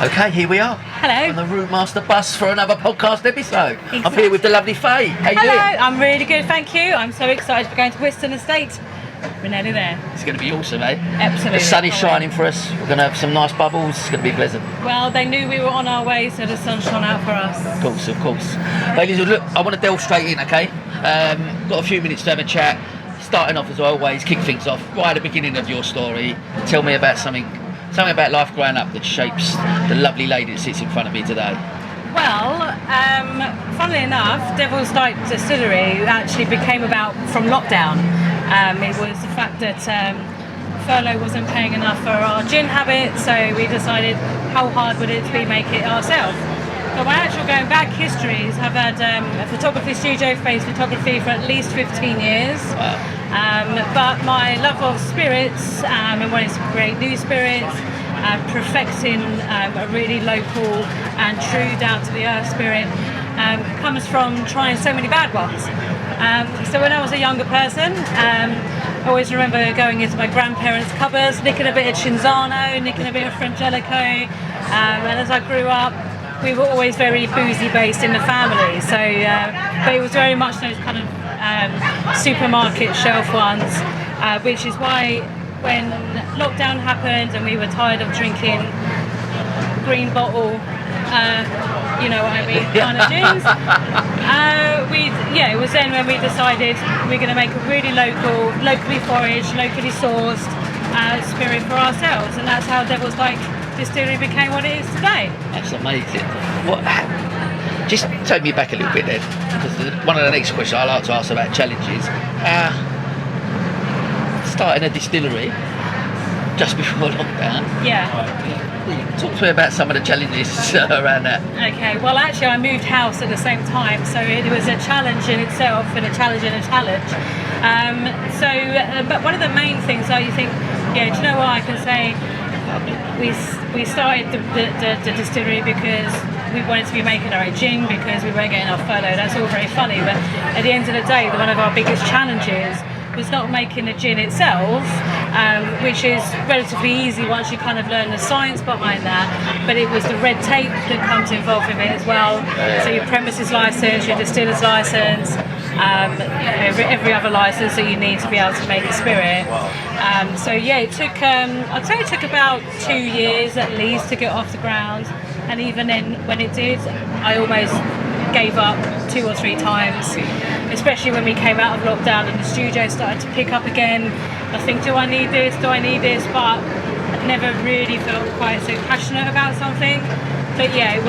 Okay, here we are. Hello. On the Routemaster bus for another podcast episode. Exactly. I'm here with the lovely Faye. How you Hello, doing? I'm really good, thank you. I'm so excited for going to Wiston Estate. We're nearly there. It's going to be awesome, eh? Absolutely. The sun is shining for us. We're going to have some nice bubbles. It's going to be pleasant. Well, they knew we were on our way, so the sun shone out for us. Of course, of course. Ladies, look, I want to delve straight in, okay? Got a few minutes to have a chat. Starting off, as always, kick things off right at the beginning of your story. Tell me about something about life growing up that shapes the lovely lady that sits in front of me today. Well, funnily enough, Devil's Dyke Distillery actually became about from lockdown. It was the fact that furlough wasn't paying enough for our gin habit, so we decided how hard would it be make it ourselves. So my actual going back histories, I've had a photography studio, face photography for at least 15 years. Wow. But my love of spirits and wanting to create new spirits, perfecting a really local and true down-to-the-earth spirit comes from trying so many bad ones. So when I was a younger person, I always remember going into my grandparents' cupboards, nicking a bit of Cinzano, nicking a bit of Frangelico, and as I grew up, we were always very boozy based in the family, so but it was very much those kind of supermarket shelf ones, which is why when lockdown happened and we were tired of drinking green bottle, you know what I mean, kind of gins, it was then when we decided we're going to make a really locally foraged, locally sourced spirit for ourselves, and that's how Devil's Dyke Distillery became what it is today. That's amazing. Just take me back a little bit then, because one of the next questions I like to ask about challenges. Starting a distillery just before lockdown. Yeah. Talk to me about some of the challenges around that. Okay, well actually I moved house at the same time, so it was a challenge in itself and a challenge in a challenge. But one of the main things that you think, do you know what I can say? We started the distillery because we wanted to be making our own gin because we weren't getting our furlough. That's all very funny, but at the end of the day, one of our biggest challenges was not making the gin itself, which is relatively easy once you kind of learn the science behind that, but it was the red tape that comes involved with it as well. So your premises license, your distiller's license, every other license that you need to be able to make a spirit. It took, I'd say it took about 2 years at least to get off the ground, and even then when it did, I almost gave up 2 or 3 times, especially when we came out of lockdown and the studio started to pick up again. I think, do I need this, but I'd never really felt quite so passionate about something. But yeah, it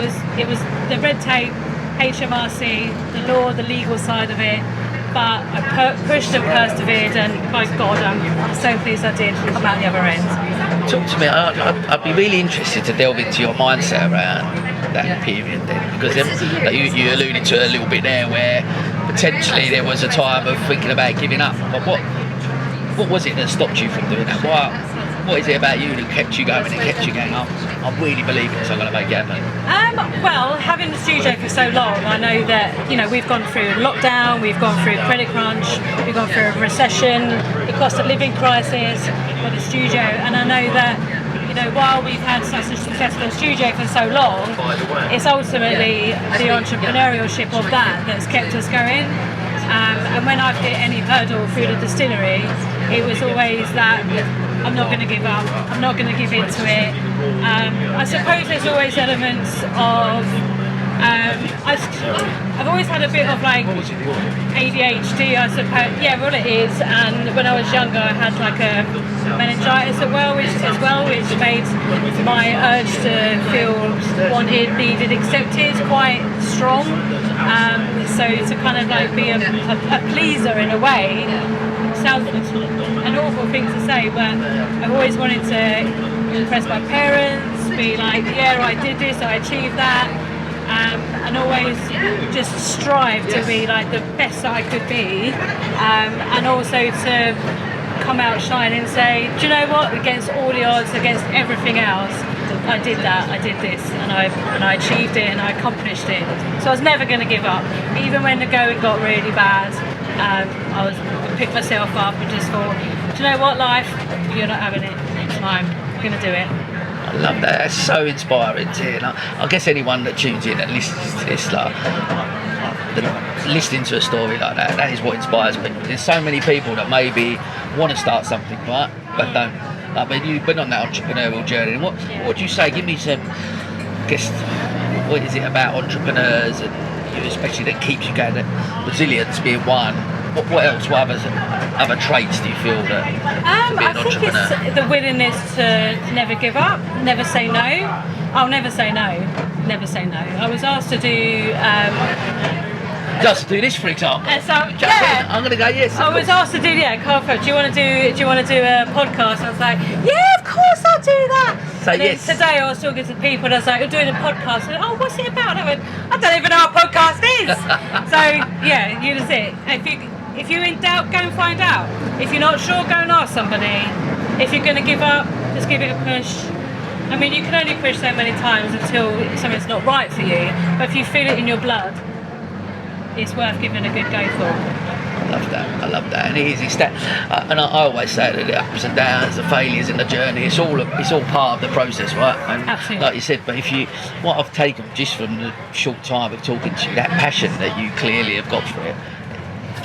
was the red tape, HMRC, the law, the legal side of it, but I pushed and persevered, and by God, I'm so pleased I did come out the other end. Talk to me, I'd be really interested to delve into your mindset around that period then, because you alluded to it a little bit there where potentially there was a time of thinking about giving up, but what was it that stopped you from doing that? What is it about you that kept you going and kept you going? I really believe in this, I'm going to make it happen. Well, having the studio for so long, I know that, we've gone through lockdown, we've gone through credit crunch, we've gone through a recession, the cost of living crisis for the studio, and I know that, while we've had such a successful studio for so long, it's ultimately the entrepreneurship of that that's kept us going. And when I've hit any hurdle through the distillery, it was always that I'm not going to give up, I'm not going to give in to it. I suppose there's always elements of I've always had a bit of like ADHD, I suppose. Yeah, well it is. And when I was younger, I had like a meningitis as well, which made my urge to feel wanted, needed, accepted quite strong. So to kind of like be a pleaser in a way sounds an awful thing to say, but I've always wanted to impress my parents, be like, yeah, I did this, I achieved that. And always just strive to be like the best that I could be, and also to come out shining and say, do you know what, against all the odds, against everything else, I did that, I did this, and I achieved it and I accomplished it. So I was never going to give up, even when the going got really bad. I picked myself up and just thought, do you know what, life, you're not having it next time, I'm going to do it. I Love that. That's so inspiring to hear. And I guess anyone that tunes in and listens to this, like, listening to a story like that is what inspires people. There's so many people that maybe want to start something, right, but don't. I mean, you've been on that entrepreneurial journey. What would you say? Give me some. I guess, what is it about entrepreneurs and you especially that keeps you going? Resilience being one. What else? What other traits do you feel that to be an entrepreneur? I think it's the willingness to never give up, never say no. I'll never say no. Never say no. I was asked to do. Just do this, for example. I'm going to go. Yes. I was asked to do. Carl, do you want to do a podcast? I was like, yeah, of course I'll do that. So yes. Today I was talking to people and I was like, we're doing a podcast. And, oh, what's it about? And I went, I don't even know what a podcast is. So yeah, you just it. If you're in doubt, go and find out. If you're not sure, go and ask somebody. If you're going to give up, just give it a push. I mean, you can only push so many times until something's not right for you. But if you feel it in your blood, it's worth giving a good go for. I love that, and it's that. And I always say that the ups and downs, the failures in the journey, it's all part of the process, right? And absolutely. Like you said, but what I've taken just from the short time of talking to you, that passion that you clearly have got for it.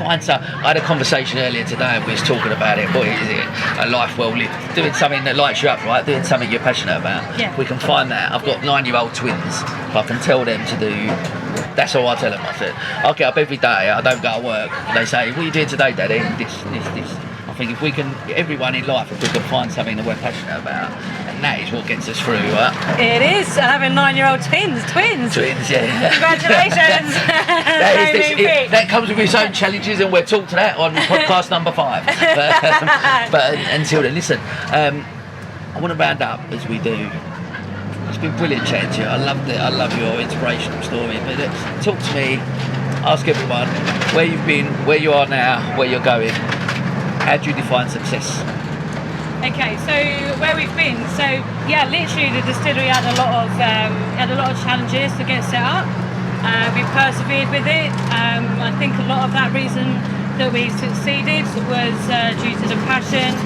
I had a conversation earlier today and we was talking about it. Boy, is it a life well lived. Doing something that lights you up, right? Doing something you're passionate about. Yeah. We can find that. I've got 9-year-old twins. I can tell them to do. That's all I tell them. I said, I get up every day. I don't go to work. They say, what are you doing today, Daddy? This. I think if we can, everyone in life, if we can find something that we're passionate about, and that is what gets us through, right? It is. Having 9-year-old twins. Twins, yeah. Congratulations. That comes with its own challenges, and we'll talk to that on podcast number 5. But until then, listen, I want to round up as we do. It's been brilliant chatting to you. I love your inspirational story. But talk to me. Ask everyone where you've been, where you are now, where you're going. How do you define success? Okay, so where we've been, literally the distillery had a lot of challenges to get set up. We persevered with it. I think a lot of that reason that we succeeded was due to the passion,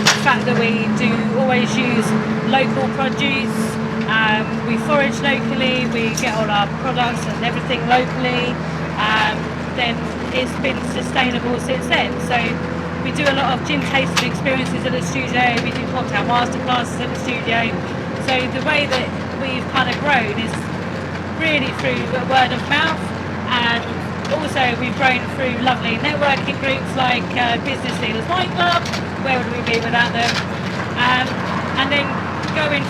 the fact that we do always use local produce. We forage locally. We get all our products and everything locally. Then it's been sustainable since then. So we do a lot of gin tasting experiences at the studio. We do cocktail masterclasses at the studio. So the way that we've kind of grown is really through word of mouth, and also we've grown through lovely networking groups like Business Leaders Wine Club. Where would we be without them? And then going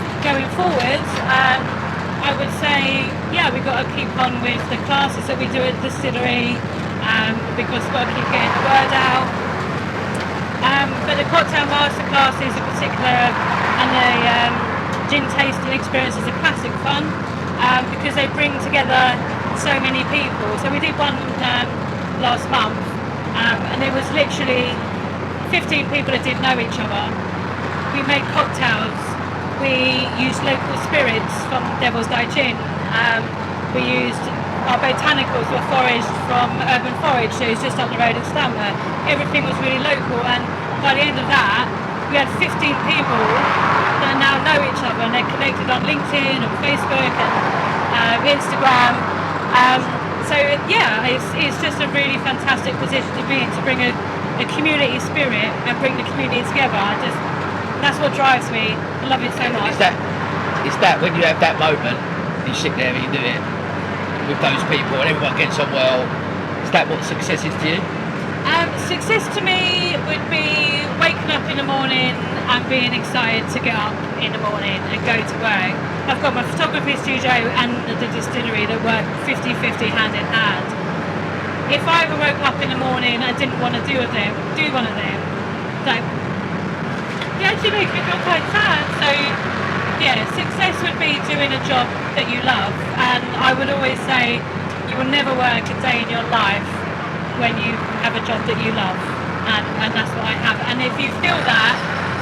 forwards, I would say, we've got to keep on with the classes that we do at the distillery, because we've got to keep getting the word out. But the cocktail masterclasses in particular and the gin tasting experience is a classic fun, because they bring together so many people. So we did one last month, and it was literally 15 people that didn't know each other. We made cocktails. We used local spirits from Devil's Dyke Gin. We used our botanicals were foraged from Urban Forage, so it's just up the road in Stanmore. Everything was really local, and by the end of that, we had 15 people that now know each other, and they're connected on LinkedIn and Facebook and Instagram. It's just a really fantastic position to be in, to bring a community spirit and bring the community together. That's what drives me. I love it so much. It's that when you have that moment, you sit there and you do it with those people and everyone gets on well. Is that what success is to you? Success to me would be waking up in the morning and being excited to get up in the morning and go to work. I've got my photography studio and the distillery that work 50-50 hand in hand. If I ever woke up in the morning and didn't want to do one of them, like, actually make me feel quite sad. So success would be doing a job that you love, and I would always say you will never work a day in your life when you have a job that you love, and that's what I have. And if you feel that,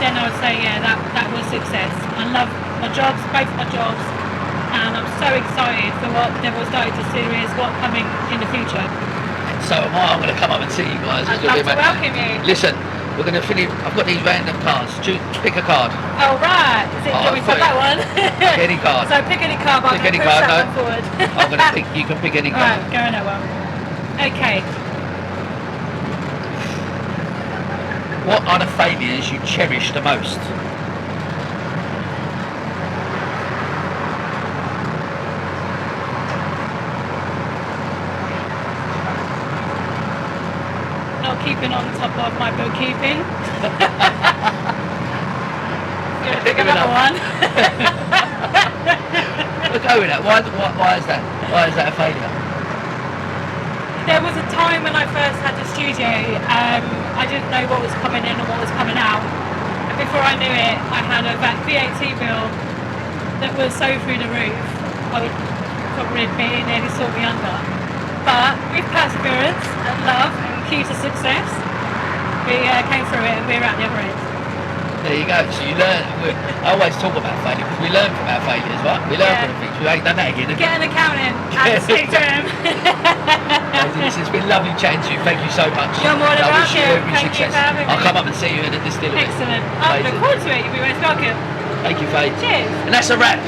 then I would say that was success. I love my jobs, both my jobs, and I'm so excited for what Devil's Dyke Distillery has got coming in the future. So am I. I'm going to come up and see you guys. I'd love to welcome you. Listen, We're going to fill in. I've got these random cards. Pick a card. Oh right. Is it, Oh, do we put that one? Pick any card. So pick any card. Pick any card. No. Forward. I'm going to pick. You can pick any card. Right, go on that one. Okay. What are the failures you cherish the most? Not keeping on top of my bookkeeping. Pick another one. We'll go with that. Why is that? Why is that a failure? There was a time when I first had the studio, I didn't know what was coming in and what was coming out. And before I knew it, I had a VAT bill that was so through the roof, I would probably nearly saw me under. But with perseverance and love and key to success, we came through it and we're at the other end. There you go. So you learn. I always talk about failure because we learn from our failures, right? We learn from the things. We ain't done that again. Get an accountant and stick to him. It's been lovely chatting to you. Thank you so much. You're more than I wish you welcome. every Thank you success. for having me. I'll come up and see you at the distillery. Excellent. I look forward to it. You'll be most welcome. Thank you, Faye. Cheers. And that's a wrap.